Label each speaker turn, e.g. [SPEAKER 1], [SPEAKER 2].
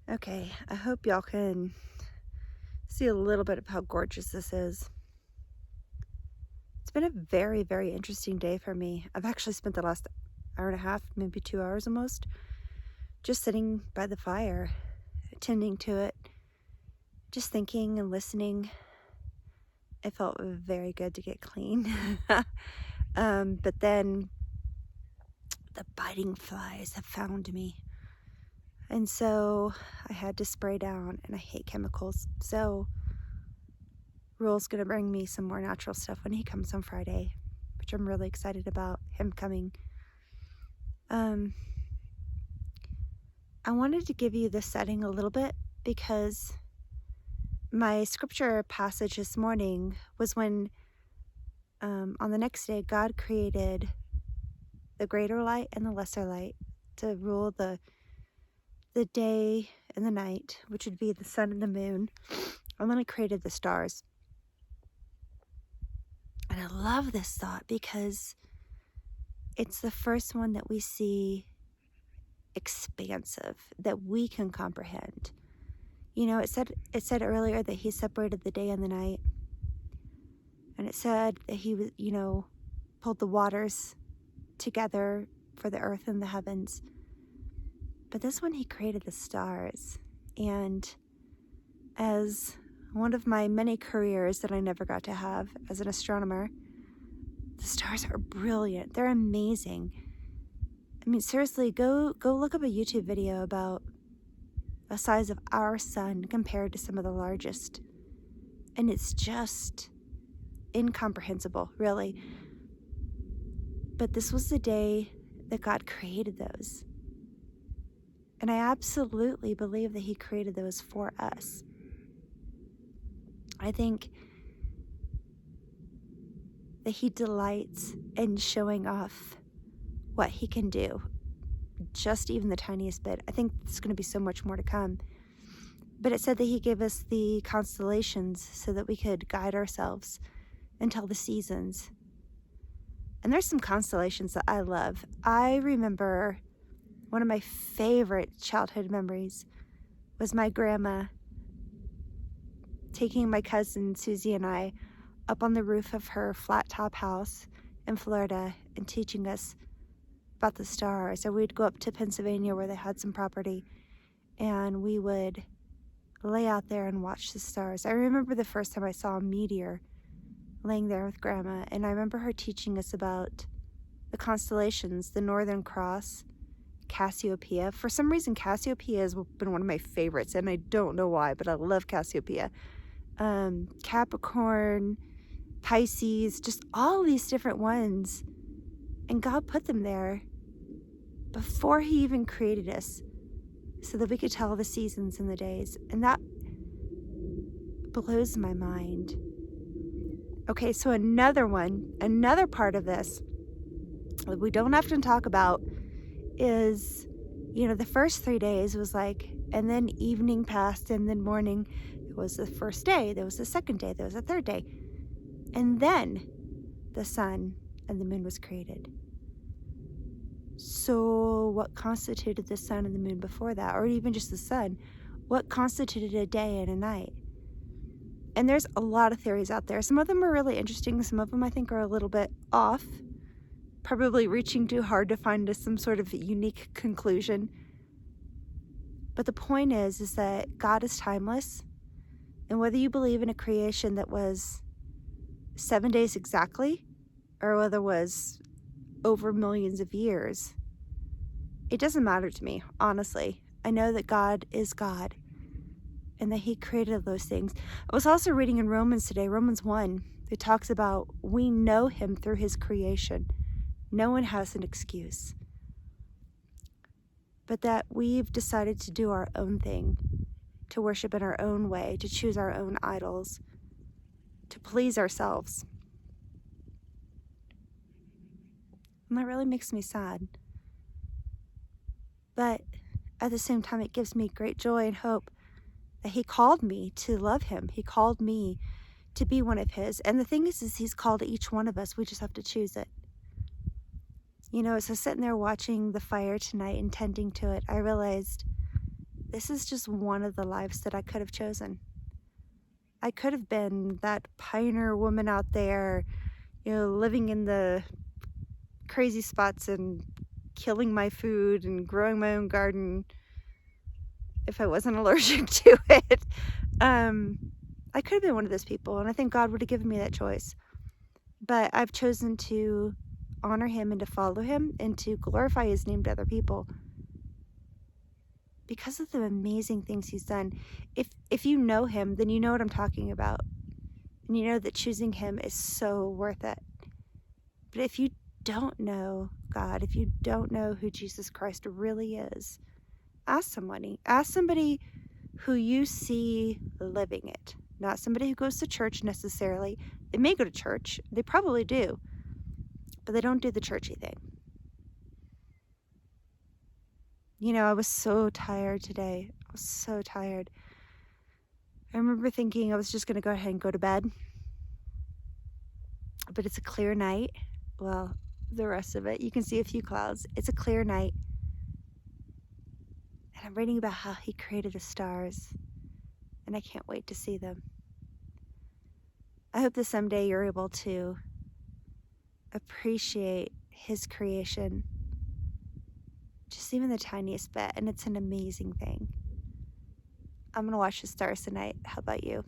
[SPEAKER 1] Okay, I hope y'all can see a little bit of how gorgeous this is. It's been a very, very interesting day for me. I've actually spent the last hour and a half, maybe 2 hours almost, just sitting by the fire, attending to it, just thinking and listening. It felt very good to get clean. But then the biting flies have found me. And so I had to spray down, and I hate chemicals. So Rule's going to bring me some more natural stuff when he comes on Friday, which I'm really excited about him coming. I wanted to give you the setting a little bit because my scripture passage this morning was when on the next day God created the greater light and the lesser light to rule the day and the night, which would be the sun and the moon, and then he created the stars. And I love this thought because it's the first one that we see expansive, that we can comprehend. You know, it said earlier that he separated the day and the night. And it said that he was, pulled the waters together for the earth and the heavens. But this one, he created the stars. And as one of my many careers that I never got to have as an astronomer, the stars are brilliant. They're amazing. I mean, seriously, go look up a YouTube video about the size of our sun compared to some of the largest. And it's just incomprehensible, really. But this was the day that God created those. And I absolutely believe that he created those for us. I think that he delights in showing off what he can do, just even the tiniest bit. I think there's going to be so much more to come. But it said that he gave us the constellations so that we could guide ourselves and tell the seasons. And there's some constellations that I love. I remember one of my favorite childhood memories was my grandma taking my cousin Susie and I up on the roof of her flat top house in Florida and teaching us about the stars. So we'd go up to Pennsylvania where they had some property, and we would lay out there and watch the stars. I remember the first time I saw a meteor laying there with Grandma, and I remember her teaching us about the constellations, the Northern Cross, Cassiopeia. For some reason, Cassiopeia has been one of my favorites, and I don't know why, but I love Cassiopeia. Capricorn, Pisces, just all these different ones. And God put them there before he even created us so that we could tell the seasons and the days. And that blows my mind. Okay, so another part of this that we don't often talk about is, the first 3 days was like, and then evening passed, and then morning. It was the first day, there was the second day, there was the third day. And then the sun and the moon was created. So what constituted the sun and the moon before that, or even just the sun? What constituted a day and a night? And there's a lot of theories out there. Some of them are really interesting. Some of them I think are a little bit off, probably reaching too hard to find some sort of unique conclusion. But the point is that God is timeless. And whether you believe in a creation that was 7 days exactly, or whether it was over millions of years, it doesn't matter to me, honestly. I know that God is God and that he created those things. I was also reading in Romans today, Romans 1, it talks about we know him through his creation. No one has an excuse. But that we've decided to do our own thing, to worship in our own way, to choose our own idols, to please ourselves. And that really makes me sad. But at the same time, it gives me great joy and hope that he called me to love him. He called me to be one of his. And the thing is he's called each one of us. We just have to choose it. So sitting there watching the fire tonight and tending to it, I realized this is just one of the lives that I could have chosen. I could have been that pioneer woman out there, living in the crazy spots and killing my food and growing my own garden if I wasn't allergic to it. I could have been one of those people, and I think God would have given me that choice. But I've chosen to honor him and to follow him and to glorify his name to other people because of the amazing things he's done. If you know him, then you know what I'm talking about. And you know that choosing him is so worth it. But if you don't know God, if you don't know who Jesus Christ really is, ask somebody. Ask somebody who you see living it. Not somebody who goes to church necessarily. They may go to church. They probably do. But they don't do the churchy thing. I was so tired today. I was so tired. I remember thinking I was just going to go ahead and go to bed. But it's a clear night. Well, the rest of it, you can see a few clouds. It's a clear night. And I'm reading about how he created the stars. And I can't wait to see them. I hope that someday you're able to appreciate his creation. Just even the tiniest bit. And it's an amazing thing. I'm going to watch the stars tonight. How about you?